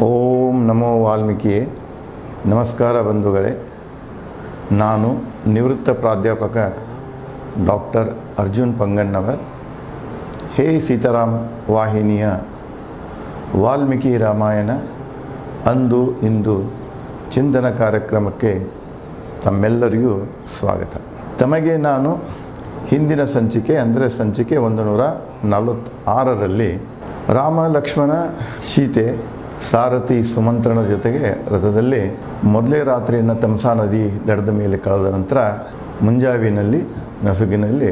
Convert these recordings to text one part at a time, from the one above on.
ಓಂ ನಮೋ ವಾಲ್ಮೀಕಿಯೇ. ನಮಸ್ಕಾರ ಬಂಧುಗಳೇ. ನಾನು ನಿವೃತ್ತ ಪ್ರಾಧ್ಯಾಪಕ ಡಾಕ್ಟರ್ ಅರ್ಜುನ್ ಪಂಗಣ್ಣವರ್. ಹೇ ಸೀತಾರಾಮ್ ವಾಹಿನಿಯ ವಾಲ್ಮೀಕಿ ರಾಮಾಯಣ ಅಂದು ಇಂದು ಚಿಂತನ ಕಾರ್ಯಕ್ರಮಕ್ಕೆ ತಮ್ಮೆಲ್ಲರಿಗೂ ಸ್ವಾಗತ. ತಮಗೆ ನಾನು ಹಿಂದಿನ ಸಂಚಿಕೆ ಅಂದರೆ ಸಂಚಿಕೆ 146ರಲ್ಲಿ ರಾಮ ಲಕ್ಷ್ಮಣ ಸೀತೆ ಸಾರಥಿ ಸುಮಂತ್ರನ ಜೊತೆಗೆ ರಥದಲ್ಲಿ ಮೊದಲೇ ರಾತ್ರಿಯನ್ನು ತಮಸಾ ನದಿ ದಡದ ಮೇಲೆ ಕಳೆದ ನಂತರ ಮುಂಜಾವಿನಲ್ಲಿ ನಸುಗಿನಲ್ಲಿ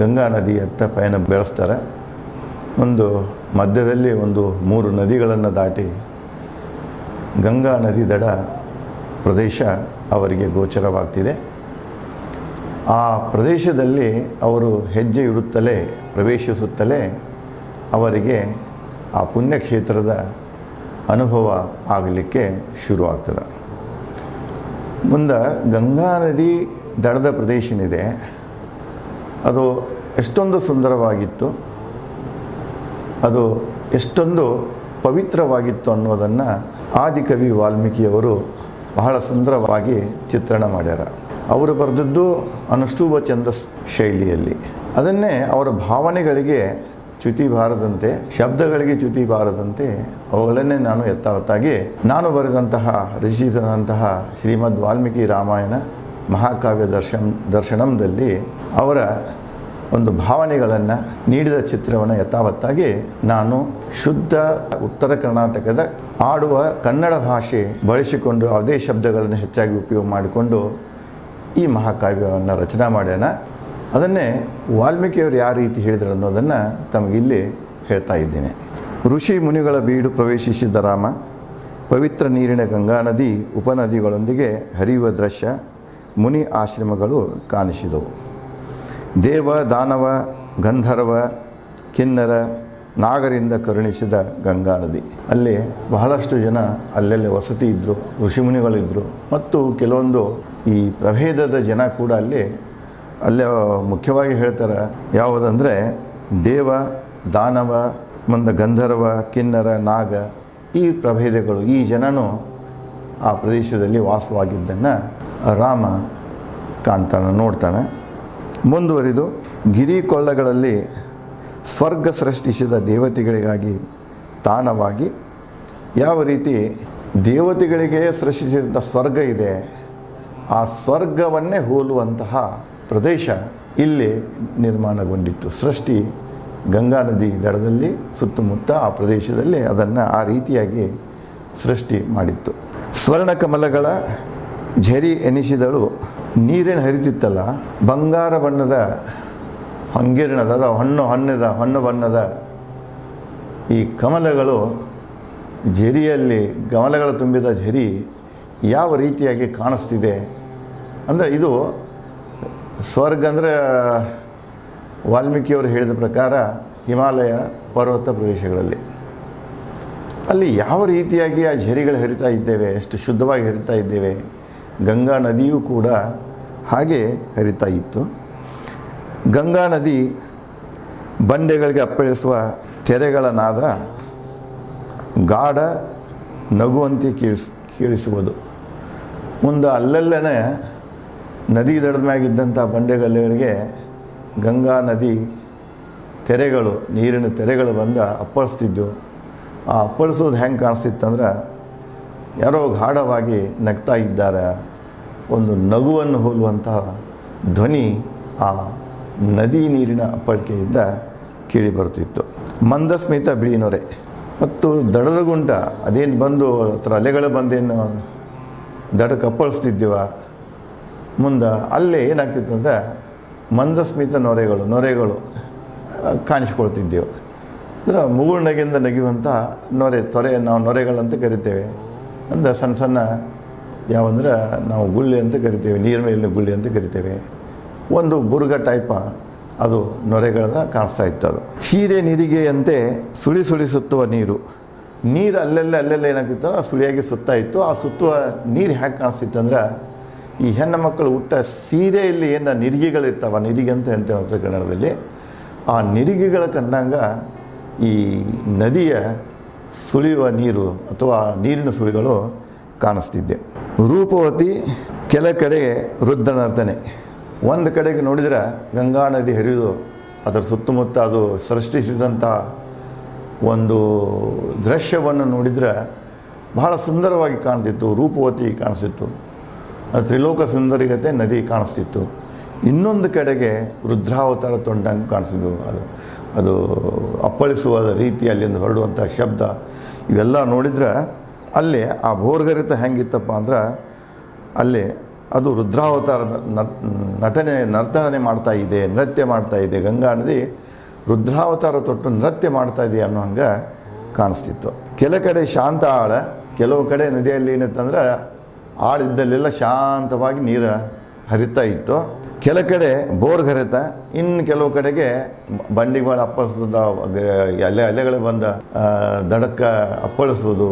ಗಂಗಾ ನದಿಯತ್ತ ಪಯಣ ಬೆಳೆಸ್ತಾರೆ. ಮಧ್ಯದಲ್ಲಿ 3 ನದಿಗಳನ್ನು ದಾಟಿ ಗಂಗಾ ನದಿ ದಡ ಪ್ರದೇಶ ಅವರಿಗೆ ಗೋಚರವಾಗ್ತಿದೆ. ಆ ಪ್ರದೇಶದಲ್ಲಿ ಅವರು ಹೆಜ್ಜೆ ಇಡುತ್ತಲೇ ಪ್ರವೇಶಿಸುತ್ತಲೇ ಅವರಿಗೆ ಆ ಪುಣ್ಯಕ್ಷೇತ್ರದ ಅನುಭವ ಆಗಲಿಕ್ಕೆ ಶುರುವಾಗ್ತದೆ. ಮುಂದೆ ಗಂಗಾ ನದಿ ದಡದ ಪ್ರದೇಶ ಏನಿದೆ ಅದು ಎಷ್ಟೊಂದು ಸುಂದರವಾಗಿತ್ತು, ಅದು ಎಷ್ಟೊಂದು ಪವಿತ್ರವಾಗಿತ್ತು ಅನ್ನೋದನ್ನು ಆದಿಕವಿ ವಾಲ್ಮೀಕಿಯವರು ಬಹಳ ಸುಂದರವಾಗಿ ಚಿತ್ರಣ ಮಾಡ್ಯಾರ. ಅವರು ಬರೆದದ್ದು ಅನುಷ್ಠುಭ ಛಂದಸ್ ಶೈಲಿಯಲ್ಲಿ. ಅದನ್ನೇ ಅವರ ಭಾವನೆಗಳಿಗೆ ಚ್ಯುತಿ ಬಾರದಂತೆ, ಶಬ್ದಗಳಿಗೆ ಚ್ಯುತಿ ಬಾರದಂತೆ ಅವುಗಳನ್ನೇ ನಾನು ಯಥಾವತ್ತಾಗಿ ರಚಿಸಿದಂತಹ ಶ್ರೀಮದ್ ವಾಲ್ಮೀಕಿ ರಾಮಾಯಣ ಮಹಾಕಾವ್ಯ ದರ್ಶನಂದಲ್ಲಿ ಅವರ ಭಾವನೆಗಳನ್ನು ನೀಡಿದ ಚಿತ್ರವನ್ನು ಯಥಾವತ್ತಾಗಿ ನಾನು ಶುದ್ಧ ಉತ್ತರ ಕರ್ನಾಟಕದ ಆಡುವ ಕನ್ನಡ ಭಾಷೆ ಬಳಸಿಕೊಂಡು ಅದೇ ಶಬ್ದಗಳನ್ನು ಹೆಚ್ಚಾಗಿ ಉಪಯೋಗ ಮಾಡಿಕೊಂಡು ಈ ಮಹಾಕಾವ್ಯವನ್ನು ರಚನೆ ಮಾಡ್ಯಾನ. ಅದನ್ನೇ ವಾಲ್ಮೀಕಿಯವರು ಯಾವ ರೀತಿ ಹೇಳಿದರು ಅನ್ನೋದನ್ನು ತಮಗಿಲ್ಲಿ ಹೇಳ್ತಾ ಇದ್ದೇನೆ. ಋಷಿ ಮುನಿಗಳ ಬೀಡು ಪ್ರವೇಶಿಸಿದ ರಾಮ ಪವಿತ್ರ ನೀರಿನ ಗಂಗಾ ನದಿ ಉಪನದಿಗಳೊಂದಿಗೆ ಹರಿಯುವ ದೃಶ್ಯ ಮುನಿ ಆಶ್ರಮಗಳು ಕಾಣಿಸಿದವು. ದೇವ ದಾನವ ಗಂಧರ್ವ ಕಿನ್ನರ ನಾಗರಿಂದ ಕರುಣಿಸಿದ ಗಂಗಾ ನದಿ. ಅಲ್ಲಿ ಬಹಳಷ್ಟು ಜನ ಅಲ್ಲೆಲ್ಲ ವಸತಿ ಇದ್ದರು, ಋಷಿಮುನಿಗಳಿದ್ದರು ಮತ್ತು ಕೆಲವೊಂದು ಈ ಪ್ರಭೇದದ ಜನ ಕೂಡ ಅಲ್ಲೇ ಮುಖ್ಯವಾಗಿ ಹೇಳ್ತಾರೆ. ಯಾವುದಂದರೆ ದೇವ ದಾನವ ಮುಂದೆ ಗಂಧರ್ವ ಕಿನ್ನರ ನಾಗ ಈ ಪ್ರಭೇದಗಳು, ಈ ಜನನು ಆ ಪ್ರದೇಶದಲ್ಲಿ ವಾಸವಾಗಿದ್ದನ್ನು ರಾಮ ಕಾಣ್ತಾನೆ, ನೋಡ್ತಾನೆ. ಮುಂದುವರಿದು ಗಿರಿ ಕೊಳ್ಳಗಳಲ್ಲಿ ಸ್ವರ್ಗ ಸೃಷ್ಟಿಸಿದ ದೇವತೆಗಳಿಗಾಗಿ ತಾಣವಾಗಿ, ಯಾವ ರೀತಿ ದೇವತೆಗಳಿಗೆ ಸೃಷ್ಟಿಸಿದ ಸ್ವರ್ಗ ಇದೆ ಆ ಸ್ವರ್ಗವನ್ನೇ ಹೋಲುವಂತಹ ಪ್ರದೇಶ ಇಲ್ಲಿ ನಿರ್ಮಾಣಗೊಂಡಿತ್ತು. ಸೃಷ್ಟಿ ಗಂಗಾ ನದಿ ದಡದಲ್ಲಿ ಸುತ್ತಮುತ್ತ ಆ ಪ್ರದೇಶದಲ್ಲಿ ಅದನ್ನು ಆ ರೀತಿಯಾಗಿ ಸೃಷ್ಟಿ ಮಾಡಿತ್ತು. ಸ್ವರ್ಣಕಮಲಗಳ ಝರಿ ಎನಿಸಿದಳು ನೀರಿನ ಹರಿತಿತ್ತಲ್ಲ, ಬಂಗಾರ ಬಣ್ಣದ ಹಂಗಿರಣದ ಹೊನ್ನು ಬಣ್ಣದ ಈ ಕಮಲಗಳು ಝರಿಯಲ್ಲಿ ಕಮಲಗಳು ತುಂಬಿದ ಝರಿ ಯಾವ ರೀತಿಯಾಗಿ ಕಾಣಿಸ್ತಿದೆ ಅಂದರೆ ಇದು ಸ್ವರ್ಗ ಅಂದರೆ ವಾಲ್ಮೀಕಿಯವರು ಹೇಳಿದ ಪ್ರಕಾರ ಹಿಮಾಲಯ ಪರ್ವತ ಪ್ರದೇಶಗಳಲ್ಲಿ ಅಲ್ಲಿ ಯಾವ ರೀತಿಯಾಗಿ ಆ ಝರಿಗಳು ಹರಿತಾ ಇದ್ದೇವೆ, ಎಷ್ಟು ಶುದ್ಧವಾಗಿ ಹರಿತಾ ಇದ್ದೇವೆ. ಗಂಗಾ ನದಿಯೂ ಕೂಡ ಹಾಗೆ ಹರಿತಾ ಇತ್ತು. ಗಂಗಾ ನದಿ ಬಂಡೆಗಳಿಗೆ ಅಪ್ಪಳಿಸುವ ತೆರೆಗಳ ನಾದ ಗಾಢ ನಗುವಂತೆ ಕೇಳಿಸುವುದು. ಮುಂದೆ ಅಲ್ಲೆಲ್ಲೇ ನದಿ ದಡದ ಮ್ಯಾಗಿದ್ದಂಥ ಬಂಡೆಗಲ್ಲುಗಳಿಗೆ ಗಂಗಾ ನದಿ ತೆರೆಗಳು, ನೀರಿನ ತೆರೆಗಳು ಅಪ್ಪಳಿಸ್ತಿದ್ದವು. ಆ ಅಪ್ಪಳಿಸೋದು ಹೆಂಗೆ ಕಾಣಿಸ್ತಿತ್ತಂದ್ರೆ ಯಾರೋ ಗಾಢವಾಗಿ ನಗ್ತಾ ಇದ್ದಾರೆ, ಒಂದು ನಗುವನ್ನು ಹೋಲುವಂತಹ ಧ್ವನಿ ಆ ನದಿ ನೀರಿನ ಅಪ್ಪಳಿಕೆಯಿಂದ ಕೇಳಿ ಬರ್ತಿತ್ತು. ಮಂದಸ್ಮಿತ ಬಿಳಿ ನೊರೆ ಮತ್ತು ದಡದ ಗುಂಟ ಅದೇನು ಬಂದು ಅಲೆಗಳು ಬಂದೇನು ದಡಕ್ಕೆ ಅಪ್ಪಳಿಸ್ತಿದ್ದೀವ. ಮುಂದೆ ಅಲ್ಲೇ ಏನಾಗ್ತಿತ್ತು ಅಂದರೆ ಮಂದಸ್ಮಿತ ನೊರೆಗಳು ಕಾಣಿಸ್ಕೊಳ್ತಿದ್ದೆವು. ಅಂದರೆ ಮುಗುಳ್ನಗೆಯಿಂದ ನಗಿಯುವಂಥ ತೊರೆ ನಾವು ನೊರೆಗಳಂತ ಕರಿತೇವೆ. ಅಂದರೆ ಸಣ್ಣ ಸಣ್ಣ ಯಾವಂದ್ರೆ ನಾವು ಗುಳ್ಳಿ ಅಂತ ಕರಿತೇವೆ, ನೀರ ಮೇಲಿನ ಗುಳ್ಳಿ ಅಂತ ಕರಿತೇವೆ. ಒಂದು ಬುರ್ಗ ಟೈಪ ಅದು ನೊರೆಗಳ ಕಾಣಿಸ್ತಾ ಇತ್ತು. ಅದು ಸೀರೆ ನೀರಿಗೆಯಂತೆ ಸುಳಿ ಸುತ್ತುವ ನೀರು ಅಲ್ಲೆಲ್ಲ ಏನಾಗ್ತಿತ್ತು ಸುಳಿಯಾಗಿ ಸುತ್ತಾ ಇತ್ತು. ಆ ಸುತ್ತುವ ನೀರು ಹೇಗೆ ಕಾಣಿಸ್ತಿತ್ತು ಅಂದ್ರೆ ಈ ಹೆಣ್ಣು ಮಕ್ಕಳು ಹುಟ್ಟ ಸೀರೆಯಲ್ಲಿ ಏನು ನಿರಿಗೆಗಳಿರ್ತಾವೆ, ನಿರಿಗೆ ಅಂತ ಹೇಳ್ತೇವೆ ಉತ್ತರ ಕನ್ನಡದಲ್ಲಿ, ಆ ನಿರಿಗೆಗಳ ಕಂಡಂಗ ಈ ನದಿಯ ಸುಳಿಯುವ ನೀರು ಅಥವಾ ನೀರಿನ ಸುಳಿಗಳು ಕಾಣಿಸ್ತಿದ್ದೆ. ರೂಪವತಿ, ಕೆಲ ಕಡೆ ರುದ್ರನರ್ತನೆ. ಒಂದು ಕಡೆಗೆ ನೋಡಿದರೆ ಗಂಗಾ ನದಿ ಹರಿದು ಅದರ ಸುತ್ತಮುತ್ತ ಅದು ಸೃಷ್ಟಿಸಿದಂಥ ಒಂದು ದೃಶ್ಯವನ್ನು ನೋಡಿದರೆ ಬಹಳ ಸುಂದರವಾಗಿ ಕಾಣ್ತಿತ್ತು. ರೂಪವತಿ ಕಾಣಿಸ್ತಿತ್ತು, ತ್ರಿಲೋಕ ಸುಂದರಿಗತೆ ನದಿ ಕಾಣಿಸ್ತಿತ್ತು. ಇನ್ನೊಂದು ಕಡೆಗೆ ರುದ್ರಾವತಾರ ತೊಂಡಂಗೆ ಕಾಣಿಸಿದ್ದು. ಅದು ಅಪ್ಪಳಿಸುವ ರೀತಿ, ಅಲ್ಲಿಂದ ಹೊರಡುವಂಥ ಶಬ್ದ, ಇವೆಲ್ಲ ನೋಡಿದ್ರೆ ಅಲ್ಲಿ ಆ ಭೋರ್ಗರಿತ ಹೆಂಗಿತ್ತಪ್ಪ ಅಂದ್ರೆ ಅಲ್ಲಿ ಅದು ರುದ್ರಾವತಾರದ ನರ್ತನೆ ಮಾಡ್ತಾ ಇದೆ, ನೃತ್ಯ ಮಾಡ್ತಾ ಇದೆ. ಗಂಗಾ ನದಿ ರುದ್ರಾವತಾರ ತೊಟ್ಟು ನೃತ್ಯ ಮಾಡ್ತಾ ಇದೆ ಅನ್ನೋ ಹಂಗೆ ಕಾಣಿಸ್ತಿತ್ತು. ಕೆಲ ಕಡೆ ಶಾಂತ ಆಳ, ಕೆಲವು ಕಡೆ ನದಿಯಲ್ಲಿ ಏನಂತಂದ್ರೆ ಆಳಿದ್ದಲ್ಲೆಲ್ಲ ಶಾಂತವಾಗಿ ನೀರು ಹರಿತಾ ಇತ್ತು. ಕೆಲ ಕಡೆ ಬೋರ್ಗರಿತ, ಇನ್ನು ಕೆಲವು ಕಡೆಗೆ ಬಂಡಿಗಳು ಅಪ್ಪಳಿಸೋದು, ಅಲೆಗಳು ಬಂದ ದಡಕ್ಕ ಅಪ್ಪಳಿಸೋದು,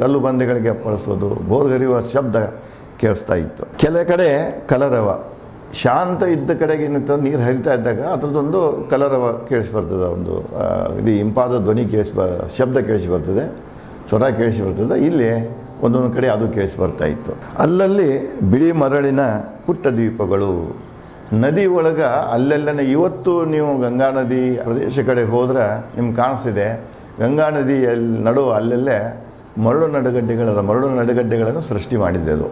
ಕಲ್ಲು ಬಂಡೆಗಳಿಗೆ ಅಪ್ಪಳಿಸೋದು, ಬೋರ್ಗರಿಯುವ ಶಬ್ದ ಕೇಳಿಸ್ತಾ ಇತ್ತು. ಕೆಲ ಕಡೆ ಕಲರವ, ಶಾಂತ ಇದ್ದ ಕಡೆಗೆ ಏನಂತ ನೀರು ಹರಿತಾ ಇದ್ದಾಗ ಅದರದ್ದೊಂದು ಕಲರವ ಕೇಳಿಸಿ ಬರ್ತದೆ. ಒಂದು ಇದು ಇಂಪಾದ ಧ್ವನಿ ಶಬ್ದ ಕೇಳಿಸಿ ಬರ್ತದೆ, ಸ್ವರ ಕೇಳಿಸಿ ಬರ್ತದೆ. ಇಲ್ಲಿ ಒಂದೊಂದು ಕಡೆ ಅದು ಕೇಳಿಸಿ ಬರ್ತಾ ಇತ್ತು. ಅಲ್ಲಲ್ಲಿ ಬಿಳಿ ಮರಳಿನ ಪುಟ್ಟ ದ್ವೀಪಗಳು. ನದಿ ಒಳಗೆ ಅಲ್ಲೆಲ್ಲನೇ ಇವತ್ತು ನೀವು ಗಂಗಾ ನದಿ ಪ್ರದೇಶ ಕಡೆ ಹೋದ್ರೆ ನಿಮ್ಗೆ ಕಾಣಿಸ್ತಿದೆ, ಗಂಗಾ ನದಿಯಲ್ಲಿ ನಡುವ ಅಲ್ಲೆಲ್ಲೇ ಮರಳು ನಡುಗಡ್ಡೆಗಳನ್ನು ಸೃಷ್ಟಿ ಮಾಡಿದೆ ಅದು.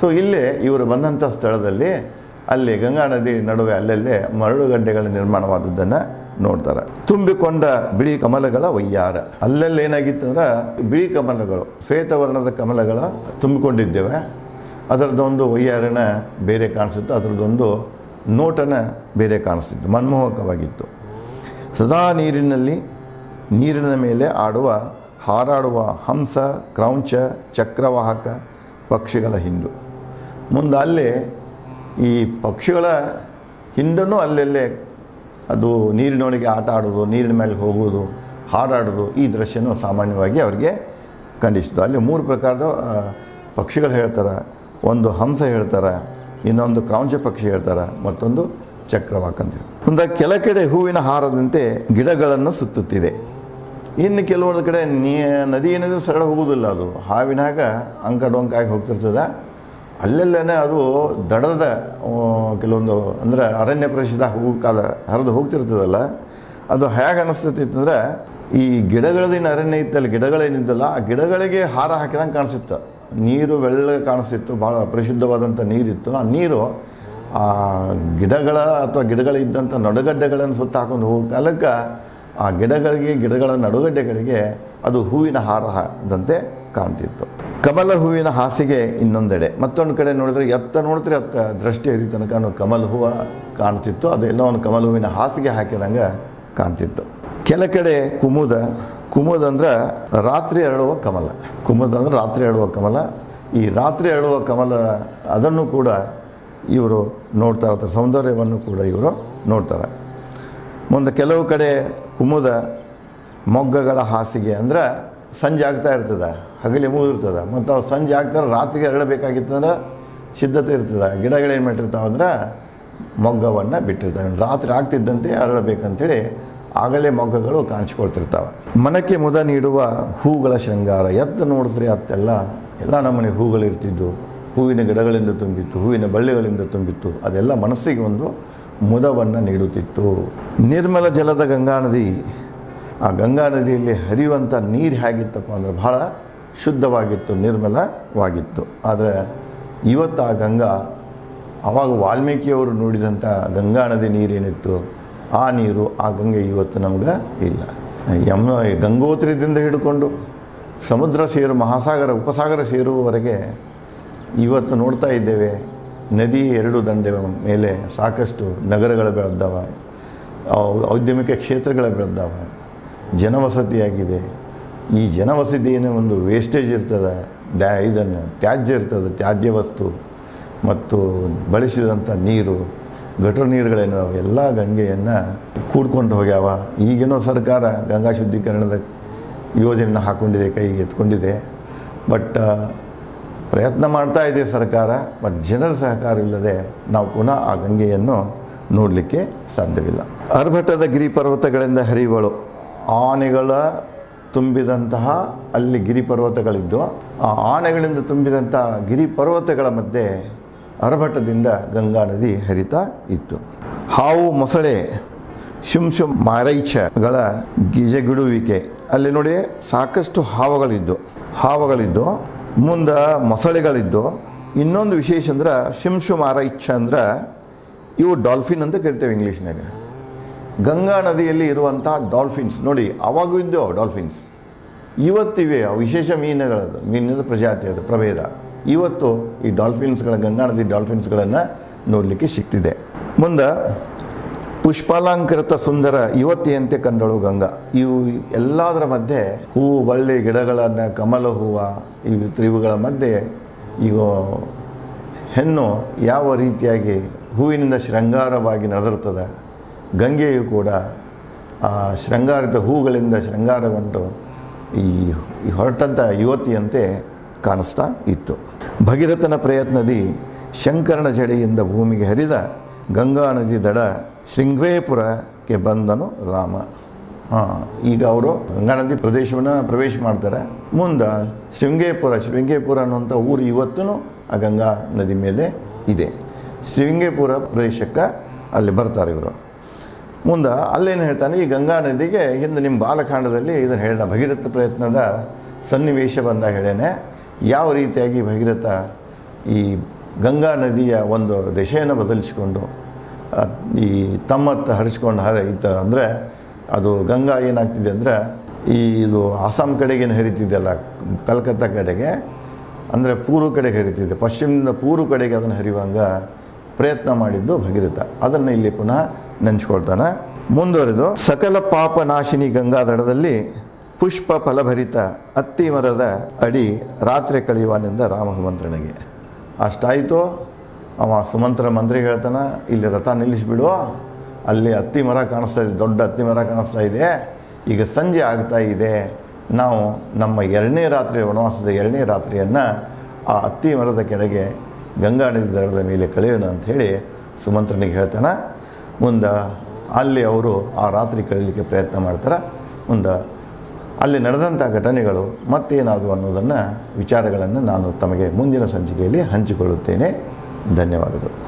ಸೊ ಇಲ್ಲೇ ಇವರು ಬಂದಂಥ ಸ್ಥಳದಲ್ಲಿ ಅಲ್ಲಿ ಗಂಗಾ ನದಿ ನಡುವೆ ಅಲ್ಲಲ್ಲೇ ಮರಳುಗಡ್ಡೆಗಳ ನಿರ್ಮಾಣವಾದದ್ದನ್ನು ನೋಡ್ತಾರೆ. ತುಂಬಿಕೊಂಡ ಬಿಳಿ ಕಮಲಗಳ ವಯ್ಯಾರ. ಅಲ್ಲೆಲ್ಲ ಏನಾಗಿತ್ತಂದ್ರೆ ಬಿಳಿ ಕಮಲಗಳು, ಶ್ವೇತವರ್ಣದ ಕಮಲಗಳ ತುಂಬಿಕೊಂಡಿದ್ದೇವೆ. ಅದರದ್ದೊಂದು ವಯ್ಯಾರನ ಬೇರೆ ಕಾಣಿಸುತ್ತೆ, ಅದರದ್ದೊಂದು ನೋಟನ ಬೇರೆ ಕಾಣಿಸ್ತಿತ್ತು, ಮನಮೋಹಕವಾಗಿತ್ತು. ಸದಾ ನೀರಿನ ಮೇಲೆ ಹಾರಾಡುವ ಹಂಸ, ಕ್ರೌಂಚ, ಚಕ್ರವಾಹಕ ಪಕ್ಷಿಗಳ ಹಿಂಡು. ಮುಂದೆ ಅಲ್ಲೇ ಈ ಪಕ್ಷಿಗಳ ಹಿಂಡನ್ನು ಅಲ್ಲೆಲ್ಲೇ ಅದು ನೀರಿನೊಳಗೆ ಆಟ ಆಡೋದು, ನೀರಿನ ಮೇಲೆ ಹೋಗೋದು, ಹಾರಾಡೋದು, ಈ ದೃಶ್ಯನೂ ಸಾಮಾನ್ಯವಾಗಿ ಅವರಿಗೆ ಕಂಡಿಸಿತು. ಅಲ್ಲಿ 3 ಪ್ರಕಾರದ ಪಕ್ಷಿಗಳು ಹೇಳ್ತಾರೆ. ಒಂದು ಹಂಸ ಹೇಳ್ತಾರೆ, ಇನ್ನೊಂದು ಕ್ರೌಂಚ ಪಕ್ಷಿ ಹೇಳ್ತಾರೆ, ಮತ್ತೊಂದು ಚಕ್ರವಾಕ ಅಂತೇಳಿ. ಒಂದು ಕೆಲ ಕಡೆ ಹೂವಿನ ಹಾರದಂತೆ ಗಿಡಗಳನ್ನು ಸುತ್ತುತ್ತಿದೆ. ಇನ್ನು ಕೆಲವೊಂದು ಕಡೆ ನದಿ ಏನಿದೆ ಸರಳ ಹೋಗೋದಿಲ್ಲ, ಅದು ಹಾವಿನಾಗ ಅಂಕಡೊಂಕಾಗಿ ಹೋಗ್ತಿರ್ತದೆ. ಅಲ್ಲೆಲ್ಲೇ ಅದು ದಡದ ಕೆಲವೊಂದು ಅಂದರೆ ಅರಣ್ಯ ಪ್ರದೇಶದ ಹರಿದು ಹೋಗ್ತಿರ್ತದಲ್ಲ, ಅದು ಹೇಗೆ ಅನ್ನಿಸ್ತೈತೆ ಈ ಗಿಡಗಳದೇನು ಅರಣ್ಯ ಇತ್ತಲ್ಲ, ಗಿಡಗಳೇನಿದ್ದಲ್ಲ ಆ ಗಿಡಗಳಿಗೆ ಹಾರ ಹಾಕಿದಂಗೆ ಕಾಣಿಸುತ್ತೆ. ನೀರು ಬೆಳ್ಳಗೆ ಕಾಣಿಸ್ತಿತ್ತು, ಭಾಳ ಪರಿಶುದ್ಧವಾದಂಥ ನೀರಿತ್ತು. ಆ ನೀರು ಆ ಗಿಡಗಳಿದ್ದಂಥ ನಡುಗಡ್ಡೆಗಳನ್ನು ಸುತ್ತ ಹಾಕೊಂಡು ಹೋಗೋ ಕಾಲಕ್ಕೆ ಆ ಗಿಡಗಳ ನಡುಗಡ್ಡೆಗಳಿಗೆ ಅದು ಹೂವಿನ ಹಾರದಂತೆ ಕಾಣ್ತಿತ್ತು. ಕಮಲ ಹೂವಿನ ಹಾಸಿಗೆ ಇನ್ನೊಂದೆಡೆ. ಮತ್ತೊಂದು ಕಡೆ ನೋಡಿದ್ರೆ ಅತ್ತ ದೃಷ್ಟಿ ಹರಿ ತನಕ ಕಮಲ ಹೂವು ಕಾಣ್ತಿತ್ತು. ಅದೆಲ್ಲ ಒಂದು ಕಮಲ ಹೂವಿನ ಹಾಸಿಗೆ ಹಾಕಿದಂಗೆ ಕಾಣ್ತಿತ್ತು. ಕೆಲ ಕಡೆ ಕುಮುದ ಅಂದ್ರೆ ರಾತ್ರಿ ಅರಳುವ ಕಮಲ. ಈ ರಾತ್ರಿ ಅರಳುವ ಕಮಲ ಅದನ್ನು ಕೂಡ ಇವರು ನೋಡ್ತಾ ಇರ್ತಾರೆ, ಸೌಂದರ್ಯವನ್ನು ಕೂಡ ಇವರು ನೋಡ್ತಾರೆ. ಮುಂದೆ ಕೆಲವು ಕಡೆ ಕುಮುದ ಮೊಗ್ಗಗಳ ಹಾಸಿಗೆ ಅಂದ್ರೆ ಸಂಜೆ ಆಗ್ತಾ ಇರ್ತದೆ, ಹಗಲಿ ಮುಗಿದಿರ್ತದೆ, ಮತ್ತು ಅವು ಸಂಜೆ ಆಗ್ತಾರೆ, ರಾತ್ರಿಗೆ ಅರಳಬೇಕಾಗಿತ್ತಂದ್ರೆ ಸಿದ್ಧತೆ ಇರ್ತದೆ. ಗಿಡಗಳೇನು ಮಾಡಿರ್ತಾವೆ ಅಂದ್ರೆ ಮೊಗ್ಗವನ್ನು ಬಿಟ್ಟಿರ್ತಾವೆ, ರಾತ್ರಿ ಆಗ್ತಿದ್ದಂತೆ ಅರಳಬೇಕಂತೇಳಿ ಆಗಲೇ ಮೊಗ್ಗಗಳು ಕಾಣಿಸ್ಕೊಳ್ತಿರ್ತಾವೆ. ಮನಕ್ಕೆ ಮುದ ನೀಡುವ ಹೂಗಳ ಶೃಂಗಾರ. ನೋಡಿದ್ರೆ ಎಲ್ಲ ನಮ್ಮನೆ ಹೂಗಳಿರ್ತಿದ್ದು, ಹೂವಿನ ಗಿಡಗಳಿಂದ ತುಂಬಿತ್ತು, ಹೂವಿನ ಬಳ್ಳಿಗಳಿಂದ ತುಂಬಿತ್ತು. ಅದೆಲ್ಲ ಮನಸ್ಸಿಗೆ ಒಂದು ಮುದವನ್ನು ನೀಡುತ್ತಿತ್ತು. ನಿರ್ಮಲ ಜಲದ ಗಂಗಾ ನದಿ. ಆ ಗಂಗಾ ನದಿಯಲ್ಲಿ ಹರಿಯುವಂಥ ನೀರು ಹೇಗಿತ್ತಪ್ಪ ಅಂದರೆ ಭಾಳ ಶುದ್ಧವಾಗಿತ್ತು, ನಿರ್ಮಲವಾಗಿತ್ತು. ಆದರೆ ಇವತ್ತು ಆ ಗಂಗಾ, ಆವಾಗ ವಾಲ್ಮೀಕಿಯವರು ನೋಡಿದಂಥ ಗಂಗಾ ನದಿ ನೀರೇನಿತ್ತು, ಆ ನೀರು, ಆ ಗಂಗೆ ಇವತ್ತು ನಮ್ಗೆ ಇಲ್ಲ. ಗಂಗೋತ್ರಿದಿಂದ ಹಿಡ್ಕೊಂಡು ಸಮುದ್ರ ಉಪಸಾಗರ ಸೇರುವವರೆಗೆ ಇವತ್ತು ನೋಡ್ತಾ ಇದ್ದೇವೆ. ನದಿ 2 ದಂಡೆ ಮೇಲೆ ಸಾಕಷ್ಟು ನಗರಗಳು ಬೆಳೆದವ, ಔದ್ಯಮಿಕ ಕ್ಷೇತ್ರಗಳು ಬೆಳೆದವ, ಜನವಸತಿಯಾಗಿದೆ. ಈ ಜನವಸತಿಯೇನೇ ಒಂದು ವೇಸ್ಟೇಜ್ ಇರ್ತದೆ, ತ್ಯಾಜ್ಯ ಇರ್ತದೆ, ತ್ಯಾಜ್ಯ ವಸ್ತು ಮತ್ತು ಬಳಸಿದಂಥ ನೀರು, ಗಟರ ನೀರುಗಳೇನವ ಎಲ್ಲ ಗಂಗೆಯನ್ನು ಕೂಡ್ಕೊಂಡು ಹೋಗ್ಯಾವ. ಈಗೇನೋ ಸರ್ಕಾರ ಗಂಗಾ ಶುದ್ಧೀಕರಣದ ಯೋಜನೆಯನ್ನು ಹಾಕ್ಕೊಂಡಿದೆ, ಕೈಗೆ ಎತ್ಕೊಂಡಿದೆ. ಬಟ್ ಪ್ರಯತ್ನ ಮಾಡ್ತಾ ಇದೆ ಸರ್ಕಾರ. ಬಟ್ ಜನರ ಸಹಕಾರವಿಲ್ಲದೆ ನಾವು ಪುನಃ ಆ ಗಂಗೆಯನ್ನು ನೋಡಲಿಕ್ಕೆ ಸಾಧ್ಯವಿಲ್ಲ. ಅರ್ಭಟದ ಗಿರಿ ಪರ್ವತಗಳಿಂದ ಹರಿಯುವಳು. ಆನೆಗಳ ತುಂಬಿದಂತಹ ಅಲ್ಲಿ ಗಿರಿ ಪರ್ವತಗಳಿದ್ದು, ಆ ಆನೆಗಳಿಂದ ತುಂಬಿದಂಥ ಗಿರಿ ಪರ್ವತಗಳ ಮಧ್ಯೆ ಅರಭಟದಿಂದ ಗಂಗಾ ನದಿ ಹರಿತಾ ಇತ್ತು. ಹಾವು ಮೊಸಳೆ ಶುಂಶುಂ ಮಾರೈಚಗಳ ಗಿಜಗಿಡುವಿಕೆ, ಅಲ್ಲಿ ನೋಡಿ ಸಾಕಷ್ಟು ಹಾವುಗಳಿದ್ದು ಮುಂದೆ ಮೊಸಳೆಗಳಿದ್ದು. ಇನ್ನೊಂದು ವಿಶೇಷ ಅಂದ್ರೆ ಶಿಂಶು ಮಾರೈಚ ಅಂದ್ರೆ ಇವು ಡಾಲ್ಫಿನ್ ಅಂತ ಕರಿತೇವೆ ಇಂಗ್ಲೀಷ್ನಾಗ. ಗಂಗಾ ನದಿಯಲ್ಲಿ ಇರುವಂಥ ಡಾಲ್ಫಿನ್ಸ್ ನೋಡಿ, ಅವಾಗೂ ಇದ್ದವು ಡಾಲ್ಫಿನ್ಸ್, ಇವತ್ತಿವೆ. ವಿಶೇಷ ಮೀನಿನ ಪ್ರಜಾತಿ ಅದು, ಪ್ರಭೇದ. ಇವತ್ತು ಈ ಡಾಲ್ಫಿನ್ಸ್ಗಳ, ಗಂಗಾ ನದಿ ಡಾಲ್ಫಿನ್ಸ್ಗಳನ್ನು ನೋಡಲಿಕ್ಕೆ ಸಿಗ್ತಿದೆ. ಮುಂದೆ ಪುಷ್ಪಾಲಂಕೃತ ಸುಂದರ ಯುವತಿಯಂತೆ ಕಂಡಳು ಗಂಗಾ. ಇವು ಎಲ್ಲದರ ಮಧ್ಯೆ ಹೂವು, ಬಳ್ಳಿ, ಗಿಡಗಳನ್ನು, ಕಮಲ ಹೂವು, ಇವುಗಳ ಮಧ್ಯೆ ಈಗ ಹೆಣ್ಣು ಯಾವ ರೀತಿಯಾಗಿ ಹೂವಿನಿಂದ ಶೃಂಗಾರವಾಗಿ ನಡೆದಿರ್ತದೆ, ಗಂಗೆಯು ಕೂಡ ಆ ಶೃಂಗಾರಿತ ಹೂಗಳಿಂದ ಶೃಂಗಾರಗೊಂಡು ಈ ಹೊರಟಂಥ ಯುವತಿಯಂತೆ ಕಾಣಿಸ್ತಾ ಇತ್ತು. ಭಗೀರಥನ ಪ್ರಯತ್ನದಿ ಶಂಕರನ ಜಡೆಯಿಂದ ಭೂಮಿಗೆ ಹರಿದ ಗಂಗಾ ನದಿ ದಡ ಶೃಂಗೇಪುರಕ್ಕೆ ಬಂದನು ರಾಮ. ಈಗ ಅವರು ಗಂಗಾ ನದಿ ಪ್ರದೇಶವನ್ನು ಪ್ರವೇಶ ಮಾಡ್ತಾರೆ. ಮುಂದೆ ಶೃಂಗೇಪುರ ಅನ್ನುವಂಥ ಊರು ಇವತ್ತೂ ಆ ಗಂಗಾ ನದಿ ಮೇಲೆ ಇದೆ. ಶೃಂಗೇಪುರ ಪ್ರದೇಶಕ್ಕೆ ಅಲ್ಲಿ ಬರ್ತಾರೆ ಇವರು. ಮುಂದೆ ಅಲ್ಲೇನು ಹೇಳ್ತಾನೆ, ಈ ಗಂಗಾ ನದಿಗೆ ಹಿಂದೆ ನಿಮ್ಮ ಬಾಲಕಾಂಡದಲ್ಲಿ ಇದನ್ನು ಹೇಳೋಣ, ಭಗೀರಥ ಪ್ರಯತ್ನದ ಸನ್ನಿವೇಶ ಬಂದಾಗ ಹೇಳೇನೆ. ಯಾವ ರೀತಿಯಾಗಿ ಭಗೀರಥ ಈ ಗಂಗಾ ನದಿಯ ಒಂದು ದಿಶೆಯನ್ನು ಬದಲಿಸಿಕೊಂಡು ಈ ತಮ್ಮತ್ತ ಹರಿಸ್ಕೊಂಡು ಅಂದರೆ ಅದು ಗಂಗಾ ಏನಾಗ್ತಿದೆ ಅಂದರೆ ಇದು ಅಸ್ಸಾಂ ಕಡೆಗೇನು ಹರಿತಿದೆಯಲ್ಲ, ಕಲ್ಕತ್ತಾ ಕಡೆಗೆ, ಅಂದರೆ ಪೂರ್ವ ಕಡೆಗೆ ಹರಿತಿದೆ, ಪಶ್ಚಿಮದಿಂದ ಪೂರ್ವ ಕಡೆಗೆ ಅದನ್ನು ಹರಿಯುವಂಗೆ ಪ್ರಯತ್ನ ಮಾಡಿದ್ದು ಭಗೀರಥ. ಅದನ್ನು ಇಲ್ಲಿ ಪುನಃ ನೆನೆಸ್ಕೊಳ್ತಾನೆ. ಮುಂದುವರೆದು ಸಕಲ ಪಾಪ ನಾಶಿನಿ ಗಂಗಾ ದಡದಲ್ಲಿ ಪುಷ್ಪ ಫಲಭರಿತ ಅತ್ತಿ ಮರದ ಅಡಿ ರಾತ್ರಿ ಕಳೆಯುವನಿಂದ ರಾಮ ಸುಮಂತ್ರನಿಗೆ. ಅಷ್ಟಾಯಿತು, ಅವ ಸುಮಂತ್ರ ಮಂತ್ರಿಗೆ ಹೇಳ್ತಾನೆ, ಇಲ್ಲಿ ರಥ ನಿಲ್ಲಿಸಿಬಿಡು, ಅಲ್ಲಿ ಅತ್ತಿ ಮರ ಕಾಣಿಸ್ತಾ ಇದೆ, ದೊಡ್ಡ ಅತ್ತಿ ಮರ ಕಾಣಿಸ್ತಾ ಇದೆ, ಈಗ ಸಂಜೆ ಆಗ್ತಾ ಇದೆ, ನಾವು ನಮ್ಮ ವನವಾಸದ ಎರಡನೇ ರಾತ್ರಿಯನ್ನು ಆ ಅತ್ತಿ ಮರದ ಕೆಳಗೆ ಗಂಗಾ ನದಿ ದಡದ ಮೇಲೆ ಕಳೆಯೋಣ ಅಂಥೇಳಿ ಸುಮಂತ್ರನಿಗೆ ಹೇಳ್ತಾನೆ. ಮುಂದೆ ಅಲ್ಲಿ ಅವರು ಆ ರಾತ್ರಿ ಕಳೀಲಿಕ್ಕೆ ಪ್ರಯತ್ನ ಮಾಡ್ತಾರೆ. ಮುಂದೆ ಅಲ್ಲಿ ನಡೆದಂಥ ಘಟನೆಗಳು ಮತ್ತೇನಾದವು ಅನ್ನೋದನ್ನು ವಿಚಾರಗಳನ್ನು ನಾನು ತಮಗೆ ಮುಂದಿನ ಸಂಚಿಕೆಯಲ್ಲಿ ಹಂಚಿಕೊಳ್ಳುತ್ತೇನೆ. ಧನ್ಯವಾದಗಳು.